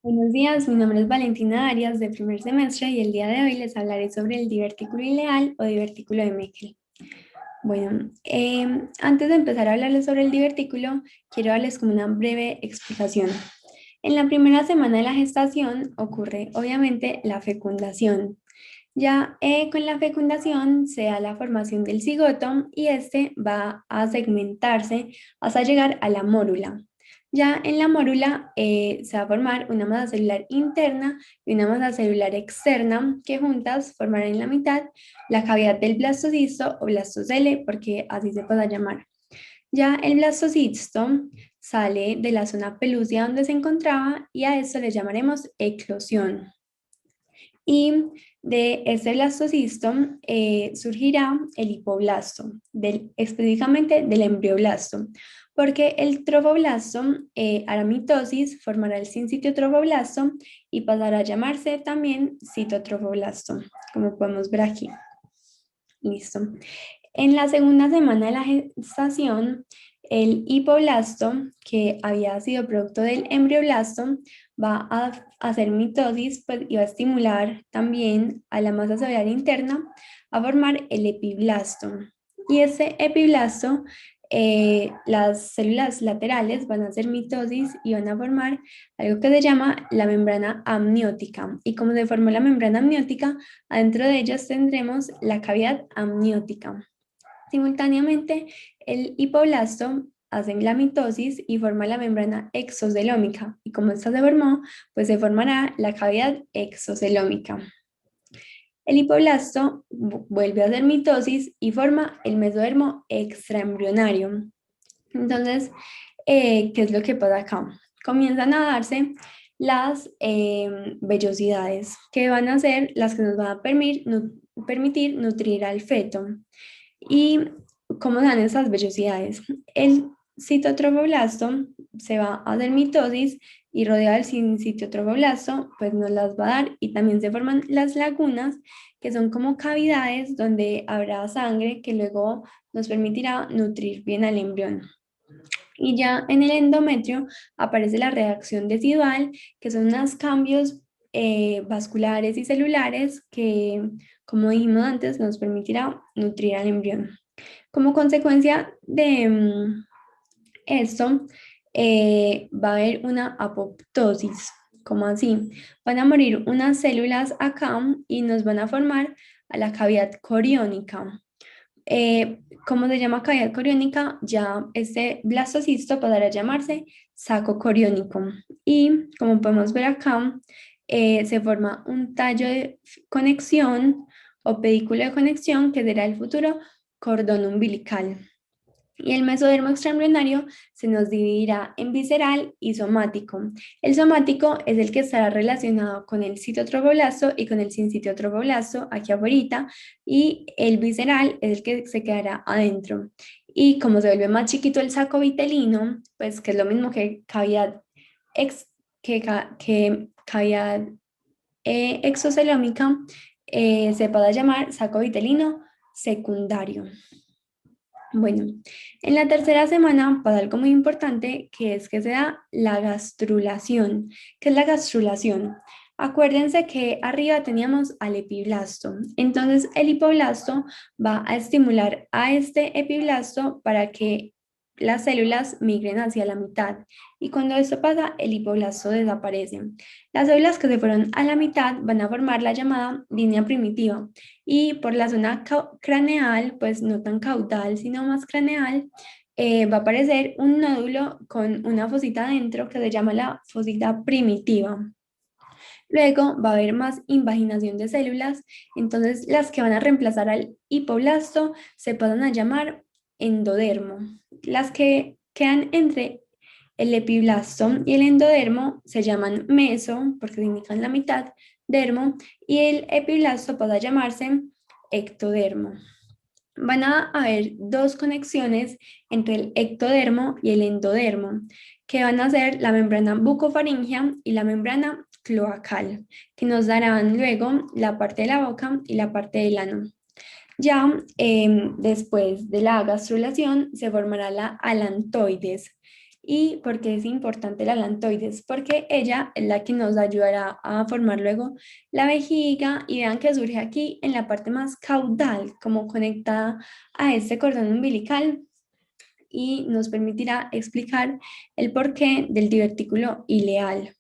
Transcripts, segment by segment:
Buenos días, mi nombre es Valentina Arias de primer semestre y el día de hoy les hablaré sobre el divertículo ileal o divertículo de Meckel. Bueno, antes de empezar a hablarles sobre el divertículo, quiero darles como una breve explicación. En la primera semana de la gestación ocurre obviamente la fecundación. Ya con la fecundación se da la formación del cigoto y este va a segmentarse hasta llegar a la mórula. Ya en la mórula se va a formar una masa celular interna y una masa celular externa que juntas formarán en la mitad la cavidad del blastocisto o blastocele, porque así se puede llamar. Ya el blastocisto sale de la zona pelúcida donde se encontraba y a esto le llamaremos eclosión. Y de este blastocisto surgirá el hipoblasto, específicamente del embrioblasto, porque el trofoblasto hará mitosis, formará el sinsitio trofoblasto y pasará a llamarse también citotrofoblasto, como podemos ver aquí. Listo. En la segunda semana de la gestación, el hipoblasto, que había sido producto del embrioblasto, va a hacer mitosis pues, y va a estimular también a la masa celular interna a formar el epiblasto. Y ese epiblasto, las células laterales van a hacer mitosis y van a formar algo que se llama la membrana amniótica. Y como se formó la membrana amniótica, adentro de ellas tendremos la cavidad amniótica. Simultáneamente, el hipoblasto hace la mitosis y forma la membrana exocelómica. Y como esta se formó, pues se formará la cavidad exocelómica. El hipoblasto vuelve a hacer mitosis y forma el mesodermo extraembrionario. Entonces, ¿qué es lo que pasa acá? Comienzan a darse las vellosidades, que van a ser las que nos van a permitir nutrir al feto. ¿Y cómo dan esas vellosidades? El citotrofoblasto se va a hacer mitosis y rodeado del citotrofoblasto, pues nos las va a dar y también se forman las lagunas, que son como cavidades donde habrá sangre que luego nos permitirá nutrir bien al embrión. Y ya en el endometrio aparece la reacción decidual, que son unos cambios vasculares y celulares que, como dijimos antes, nos permitirá nutrir al embrión. Como consecuencia de esto, va a haber una apoptosis. ¿Cómo así? Van a morir unas células acá y nos van a formar a la cavidad coriónica. ¿Cómo se llama cavidad coriónica? Ya este blastocisto pasará a llamarse saco coriónico. Y como podemos ver acá, se forma un tallo de conexión o pedículo de conexión que será el futuro cordón umbilical. Y el mesodermo extraembrionario se nos dividirá en visceral y somático. El somático es el que estará relacionado con el citotrofoblasto y con el sincitiotrofoblasto aquí afuera, y el visceral es el que se quedará adentro. Y como se vuelve más chiquito el saco vitelino, pues que es lo mismo que cavidad, que cavidad exocelómica, se puede llamar saco vitelino secundario. Bueno, en la tercera semana pasa algo muy importante, que es que se da la gastrulación. ¿Qué es la gastrulación? Acuérdense que arriba teníamos al epiblasto. Entonces el hipoblasto va a estimular a este epiblasto para que las células migren hacia la mitad. Y cuando esto pasa, el hipoblasto desaparece. Las células que se fueron a la mitad van a formar la llamada línea primitiva y por la zona craneal, pues no tan caudal, sino más craneal, va a aparecer un nódulo con una fosita adentro que se llama la fosita primitiva. Luego va a haber más invaginación de células, entonces las que van a reemplazar al hipoblasto se pasan a llamar endodermo. Las que quedan entre el epiblasto y el endodermo se llaman meso, porque significan la mitad, dermo, y el epiblasto pasa a llamarse ectodermo. Van a haber dos conexiones entre el ectodermo y el endodermo, que van a ser la membrana bucofaringea y la membrana cloacal, que nos darán luego la parte de la boca y la parte del ano. Ya después de la gastrulación se formará la alantoides ¿Y por qué es importante la alantoides? Porque ella es la que nos ayudará a formar luego la vejiga y vean que surge aquí en la parte más caudal, como conectada a este cordón umbilical y nos permitirá explicar el porqué del divertículo ileal.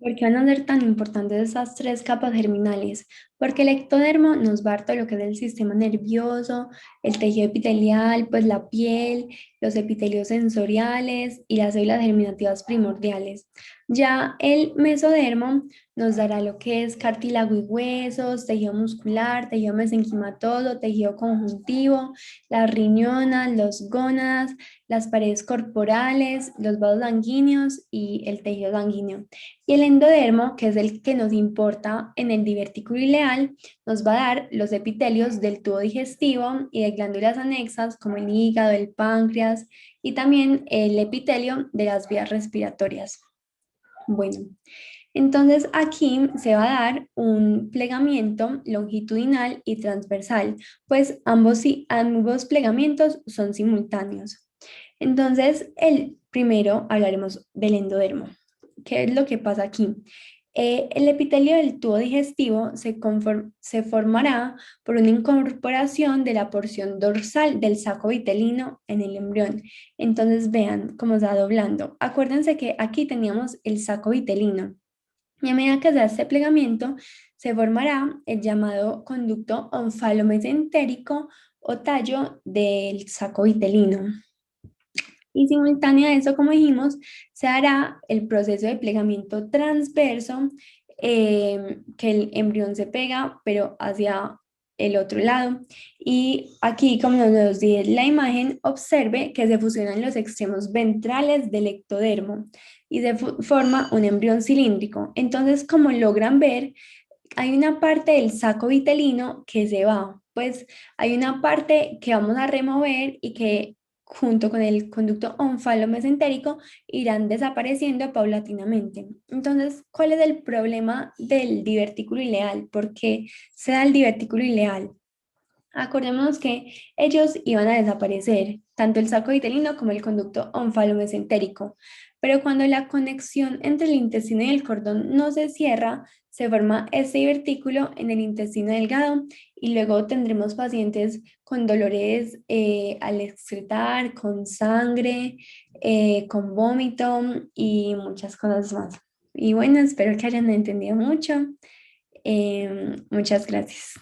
¿Por qué van a ser tan importantes esas tres capas germinales? Porque el ectodermo nos va a dar todo lo que es el sistema nervioso, el tejido epitelial, pues la piel, los epitelios sensoriales y las células germinativas primordiales. Ya el mesodermo nos dará lo que es cartílago y huesos, tejido muscular, tejido mesenquimatoso, tejido conjuntivo, las riñonas, los gónadas, las paredes corporales, los vasos sanguíneos y el tejido sanguíneo. Y el endodermo, que es el que nos importa en el divertículo ileal, nos va a dar los epitelios del tubo digestivo y de glándulas anexas como el hígado, el páncreas y también el epitelio de las vías respiratorias. Bueno, entonces aquí se va a dar un plegamiento longitudinal y transversal, pues ambos plegamientos son simultáneos. Entonces, el primero hablaremos del endodermo. ¿Qué es lo que pasa aquí? El epitelio del tubo digestivo se formará por una incorporación de la porción dorsal del saco vitelino en el embrión. Entonces, vean cómo se va doblando. Acuérdense que aquí teníamos el saco vitelino. Y a medida que se hace este plegamiento, se formará el llamado conducto onfalomesentérico o tallo del saco vitelino. Y simultáneo a eso, como dijimos, se hará el proceso de plegamiento transverso, que el embrión se pega, pero hacia el otro lado. Y aquí, como nos dice la imagen, observe que se fusionan los extremos ventrales del ectodermo y se forma un embrión cilíndrico. Entonces, como logran ver, hay una parte del saco vitelino que se va, pues hay una parte que vamos a remover y que junto con el conducto onfalomesentérico irán desapareciendo paulatinamente. Entonces, ¿cuál es el problema del divertículo ileal? ¿Por qué se da el divertículo ileal? Acordémonos que ellos iban a desaparecer, tanto el saco vitelino como el conducto onfalomesentérico, pero cuando la conexión entre el intestino y el cordón no se cierra, se forma este divertículo en el intestino delgado y luego tendremos pacientes con dolores al excretar, con sangre, con vómito y muchas cosas más. Y bueno, espero que hayan entendido mucho. Muchas gracias.